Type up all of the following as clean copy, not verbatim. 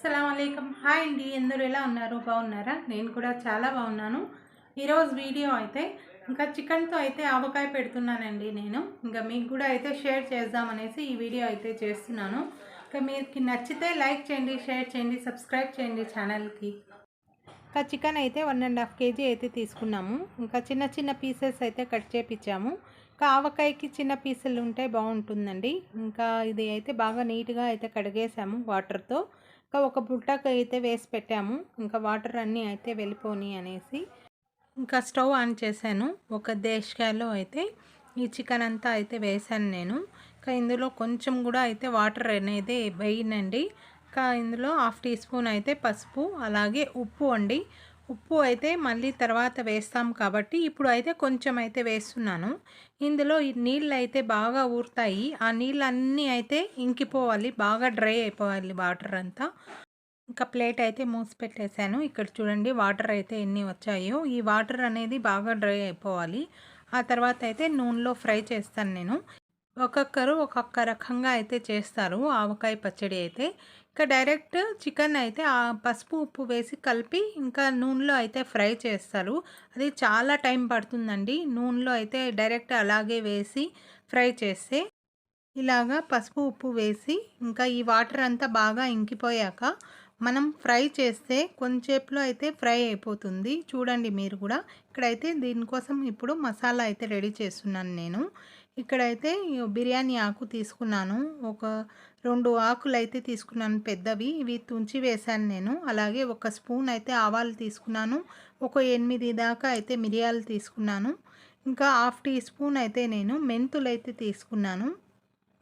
అస్సలాముఅలైకుం. Hi అండి, అందరూ ఎలా ఉన్నారు? బాగున్నారా? నేను కూడా చాలా బాగున్నాను. ఈరోజు వీడియో అయితే ఇంకా చికెన్తో అయితే ఆవకాయ పెడుతున్నానండి. నేను ఇంకా మీకు కూడా అయితే షేర్ చేద్దామనేసి ఈ వీడియో అయితే చేస్తున్నాను. ఇంకా మీకు నచ్చితే లైక్ చేయండి, షేర్ చేయండి, సబ్స్క్రైబ్ చేయండి ఛానల్కి. ఇంకా చికెన్ అయితే 1.5 kg అయితే తీసుకున్నాము. ఇంకా చిన్న చిన్న పీసెస్ అయితే కట్ చేపించాము. ఇంకా ఆవకాయకి చిన్న పీసులు ఉంటే బాగుంటుందండి. ఇంకా ఇది అయితే బాగా నీట్గా అయితే కడిగేసాము వాటర్తో. ఇంకా ఒక బుట్టకు అయితే వేసి పెట్టాము. ఇంకా వాటర్ అన్నీ అయితే వెళ్ళిపోని అనేసి ఇంకా స్టవ్ ఆన్ చేశాను. ఒక దేశకాయలో అయితే ఈ చికెన్ అంతా అయితే వేసాను నేను. ఇంకా ఇందులో కొంచెం కూడా అయితే వాటర్ అనేది వేయనండి. ఇంకా ఇందులో 1/2 టీ స్పూన్ అయితే పసుపు, అలాగే ఉప్పు అండి. ఉప్పు అయితే మళ్ళీ తర్వాత వేస్తాం కాబట్టి ఇప్పుడు అయితే కొంచెం అయితే వేస్తున్నాను. ఇందులో ఈ నీళ్ళు అయితే బాగా ఊరుతాయి. ఆ నీళ్ళన్నీ అయితే ఇంకిపోవాలి, బాగా డ్రై అయిపోవాలి వాటర్ అంతా. ఇంకా ప్లేట్ అయితే మూసి పెట్టేశాను. ఇక్కడ చూడండి వాటర్ అయితే ఎన్ని వచ్చాయో. ఈ వాటర్ అనేది బాగా డ్రై అయిపోవాలి. ఆ తర్వాత అయితే నూనెలో ఫ్రై చేస్తాను నేను. ఒక్కొక్కరు ఒక్కొక్క రకంగా అయితే చేస్తారు ఆవకాయ పచ్చడి అయితే. ఇంకా డైరెక్ట్ చికెన్ అయితే ఆ పసుపు ఉప్పు వేసి కలిపి ఇంకా నూనెలో అయితే ఫ్రై చేస్తారు. అది చాలా టైం పడుతుందండి. నూనెలో అయితే డైరెక్ట్ అలాగే వేసి ఫ్రై చేస్తే, ఇలాగా పసుపు ఉప్పు వేసి ఇంకా ఈ వాటర్ అంతా బాగా ఇంకిపోయాక మనం ఫ్రై చేస్తే కొంచెంసేపులో అయితే ఫ్రై అయిపోతుంది. చూడండి మీరు కూడా. ఇక్కడైతే దీనికోసం ఇప్పుడు మసాలా అయితే రెడీ చేస్తున్నాను నేను. ఇక్కడైతే బిర్యానీ ఆకు తీసుకున్నాను. ఒక 2 ఆకులు అయితే తీసుకున్నాను పెద్దవి. ఇవి తుంచి వేశాను నేను. అలాగే ఒక స్పూన్ అయితే ఆవాలు తీసుకున్నాను. ఒక 8 దాకా అయితే మిరియాలు తీసుకున్నాను. ఇంకా 1/2 టీ స్పూన్ అయితే నేను మెంతులు అయితే తీసుకున్నాను.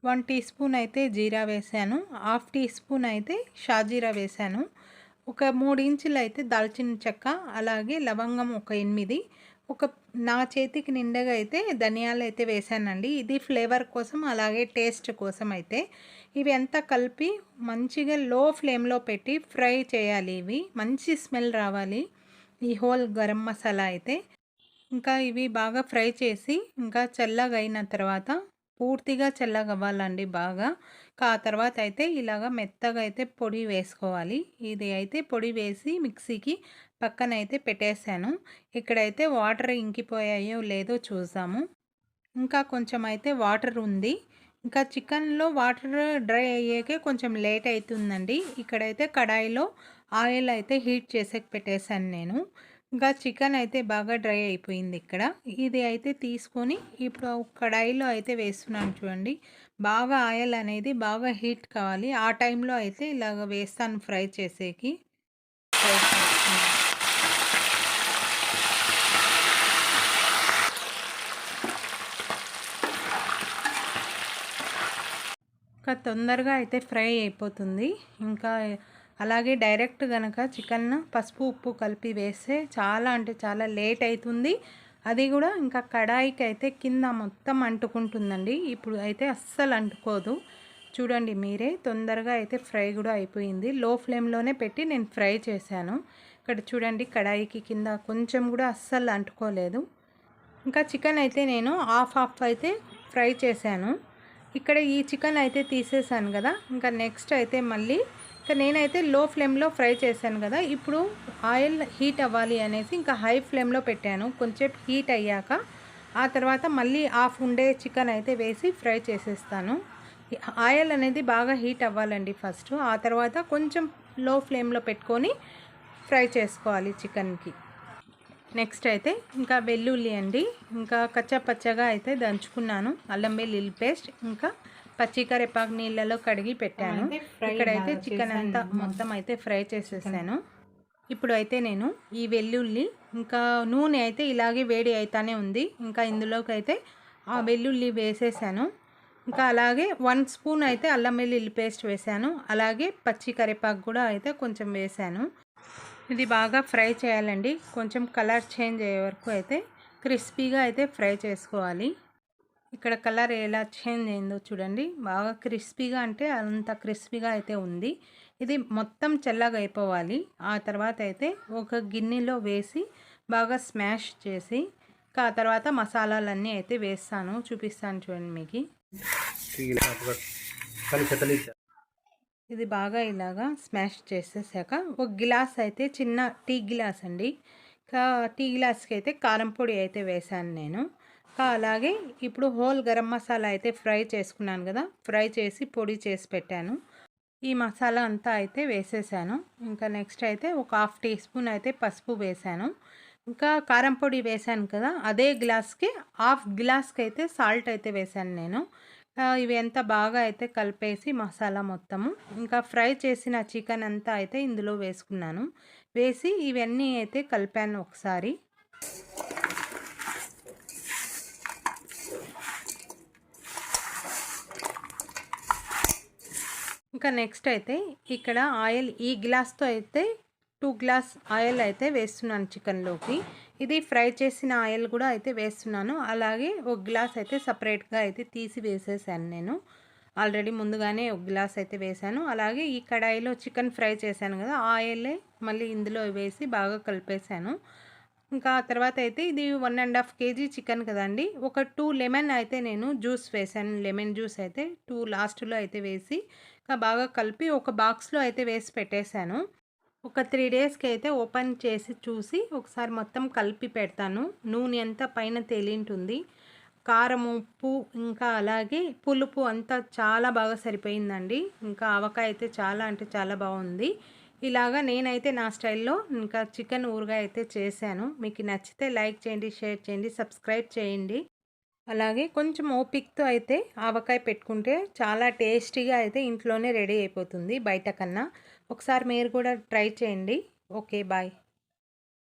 1 టీ స్పూన్ అయితే జీరా వేసాను. 1/2 టీ స్పూన్ అయితే షాజీరా వేసాను. ఒక 3 ఇంచులు అయితే దాల్చిన చెక్క, అలాగే లవంగం ఒక 8, ఒక నా చేతికి నిండగా అయితే ధనియాలు అయితే వేసానండి. ఇది ఫ్లేవర్ కోసం, అలాగే టేస్ట్ కోసం అయితే. ఇవి అంతా కలిపి మంచిగా లో ఫ్లేమ్లో పెట్టి ఫ్రై చేయాలి. ఇవి మంచి స్మెల్ రావాలి, ఈ హోల్ గరం మసాలా అయితే. ఇంకా ఇవి బాగా ఫ్రై చేసి ఇంకా చల్లగా అయిన తర్వాత, పూర్తిగా చల్లగా అవ్వాలండి బాగా. ఆ తర్వాత అయితే ఇలాగ మెత్తగా అయితే పొడి వేసుకోవాలి. ఇది అయితే పొడి వేసి మిక్సీకి పక్కన అయితే పెట్టేశాను. ఇక్కడైతే వాటర్ ఇంకిపోయాయో లేదో చూద్దాము. ఇంకా కొంచెం అయితే వాటర్ ఉంది. ఇంకా చికెన్లో వాటర్ డ్రై అయ్యాకే కొంచెం లేట్ అవుతుందండి. ఇక్కడైతే కడాయిలో ఆయిల్ అయితే హీట్ చేసేకి పెట్టేశాను నేను. ఇంకా చికెన్ అయితే బాగా డ్రై అయిపోయింది ఇక్కడ. ఇది అయితే తీసుకొని ఇప్పుడు కడాయిలో అయితే వేస్తున్నాను చూడండి. బాగా ఆయిల్ అనేది బాగా హీట్ కావాలి. ఆ టైంలో అయితే ఇలాగ వేస్తాను ఫ్రై చేసేకి. ఇంకా తొందరగా అయితే ఫ్రై అయిపోతుంది. ఇంకా అలాగే డైరెక్ట్ కనుక చికెన్ పసుపు ఉప్పు కలిపి వేస్తే చాలా అంటే చాలా లేట్ అవుతుంది. అది కూడా ఇంకా కడాయికి అయితే కింద మొత్తం అంటుకుంటుందండి. ఇప్పుడు అయితే అస్సలు అంటుకోదు. చూడండి మీరే, తొందరగా అయితే ఫ్రై కూడా అయిపోయింది. లో ఫ్లేమ్లోనే పెట్టి నేను ఫ్రై చేశాను. ఇక్కడ చూడండి కడాయికి కింద కొంచెం కూడా అస్సలు అంటుకోలేదు. ఇంకా చికెన్ అయితే నేను హాఫ్ అయితే ఫ్రై చేశాను. ఇక్కడ ఈ చికెన్ అయితే తీసేసాను కదా. ఇంకా నెక్స్ట్ అయితే మళ్ళీ ఇంకా నేనైతే లో ఫ్లేమ్లో ఫ్రై చేశాను కదా. ఇప్పుడు ఆయిల్ హీట్ అవ్వాలి అనేసి ఇంకా హై ఫ్లేమ్లో పెట్టాను. కొంచెం హీట్ అయ్యాక ఆ తర్వాత మళ్ళీ హాఫ్ ఉండే చికెన్ అయితే వేసి ఫ్రై చేసేస్తాను. ఆయిల్ అనేది బాగా హీట్ అవ్వాలండి ఫస్ట్. ఆ తర్వాత కొంచెం లో ఫ్లేమ్లో పెట్టుకొని ఫ్రై చేసుకోవాలి చికెన్కి. నెక్స్ట్ అయితే ఇంకా వెల్లుల్లి అండి. ఇంకా కచ్చా పచ్చగా అయితే దంచుకున్నాను. అల్లం వెల్లుల్లి పేస్ట్, ఇంకా పచ్చి కరివేపాకు నీళ్ళలో కడిగి పెట్టాను. ఇక్కడైతే చికెన్ అంతా మొత్తం అయితే ఫ్రై చేసేసాను. ఇప్పుడు అయితే నేను ఈ వెల్లుల్లి, ఇంకా నూనె అయితే ఇలాగే వేడి అవుతానే ఉంది. ఇంకా ఇందులోకి అయితే ఆ వెల్లుల్లి వేసేసాను. ఇంకా అలాగే 1 స్పూన్ అయితే అల్లం వెల్లుల్లి పేస్ట్ వేసాను. అలాగే పచ్చి కరివేపాకు కూడా అయితే కొంచెం వేసాను. ఇది బాగా ఫ్రై చేయాలండి. కొంచెం కలర్ చేంజ్ అయ్యే వరకు అయితే క్రిస్పీగా అయితే ఫ్రై చేసుకోవాలి. ఇక్కడ కలర్ ఎలా చేంజ్ అయిందో చూడండి. బాగా క్రిస్పీగా అంటే అంత క్రిస్పీగా అయితే ఉంది. ఇది మొత్తం చల్లగా అయిపోవాలి. ఆ తర్వాత అయితే ఒక గిన్నెలో వేసి బాగా స్మాష్ చేసి ఆ తర్వాత మసాలాలన్నీ అయితే వేస్తాను, చూపిస్తాను చూడండి మీకు. ఇది బాగా ఇలాగా స్మాష్ చేసేసాక ఒక గ్లాస్ అయితే చిన్న టీ గ్లాస్ అండి. టీ గ్లాస్కి అయితే కారం పొడి అయితే వేశాను నేను. అలాగే ఇప్పుడు హోల్ గరం మసాలా అయితే ఫ్రై చేసుకున్నాను కదా, ఫ్రై చేసి పొడి చేసి పెట్టాను. ఈ మసాలా అంతా అయితే వేసేసాను. ఇంకా నెక్స్ట్ అయితే ఒక హాఫ్ టీ స్పూన్ అయితే పసుపు వేశాను. ఇంకా కారం పొడి వేశాను కదా, అదే గ్లాస్కి హాఫ్ గ్లాస్కి అయితే సాల్ట్ అయితే వేశాను నేను. ఇవి ఎంత బాగా అయితే కలిపేసి మసాలా మొత్తము ఇంకా ఫ్రై చేసిన చికెన్ అంతా అయితే ఇందులో వేసుకున్నాను. వేసి ఇవన్నీ అయితే కలిపాను ఒకసారి. ఇంకా నెక్స్ట్ అయితే ఇక్కడ ఆయిల్ ఈ గ్లాస్తో అయితే 2 గ్లాస్ ఆయిల్ అయితే వేస్తున్నాను చికెన్లోకి. ఇది ఫ్రై చేసిన ఆయిల్ కూడా అయితే వేస్తున్నాను. అలాగే ఒక గ్లాస్ అయితే సపరేట్గా అయితే తీసి వేసేసాను నేను. ఆల్రెడీ ముందుగానే ఒక గ్లాస్ అయితే వేసాను. అలాగే ఈ కడాయిలో చికెన్ ఫ్రై చేశాను కదా, ఆయిలే మళ్ళీ ఇందులో వేసి బాగా కలిపేశాను. ఇంకా తర్వాత అయితే ఇది 1.5 kg చికెన్ కదండి, ఒక 2 లెమన్ అయితే నేను జ్యూస్ వేసాను. లెమన్ జ్యూస్ అయితే 2 లాస్ట్లో అయితే వేసి బాగా కలిపి ఒక బాక్స్లో అయితే వేసి పెట్టేశాను. ఒక 3 డేస్కి అయితే ఓపెన్ చేసి చూసి ఒకసారి మొత్తం కలిపి పెడతాను. నూనె అంతా పైన తేలింటుంది. కారం, ఉప్పు ఇంకా అలాగే పులుపు అంతా చాలా బాగా సరిపోయిందండి. ఇంకా ఆవకాయ అయితే చాలా అంటే చాలా బాగుంది. ఇలాగా నేనైతే నా స్టైల్లో ఇంకా చికెన్ ఊరగాయ అయితే చేశాను. మీకు నచ్చితే లైక్ చేయండి, షేర్ చేయండి, సబ్స్క్రైబ్ చేయండి. అలాగే కొంచెం ఓపికతో అయితే ఆవకాయ పెట్టుకుంటే చాలా టేస్టీగా అయితే ఇంట్లోనే రెడీ అయిపోతుంది బయట కన్నా. ఒకసారి మీరు కూడా ట్రై చేయండి. Okay, bye.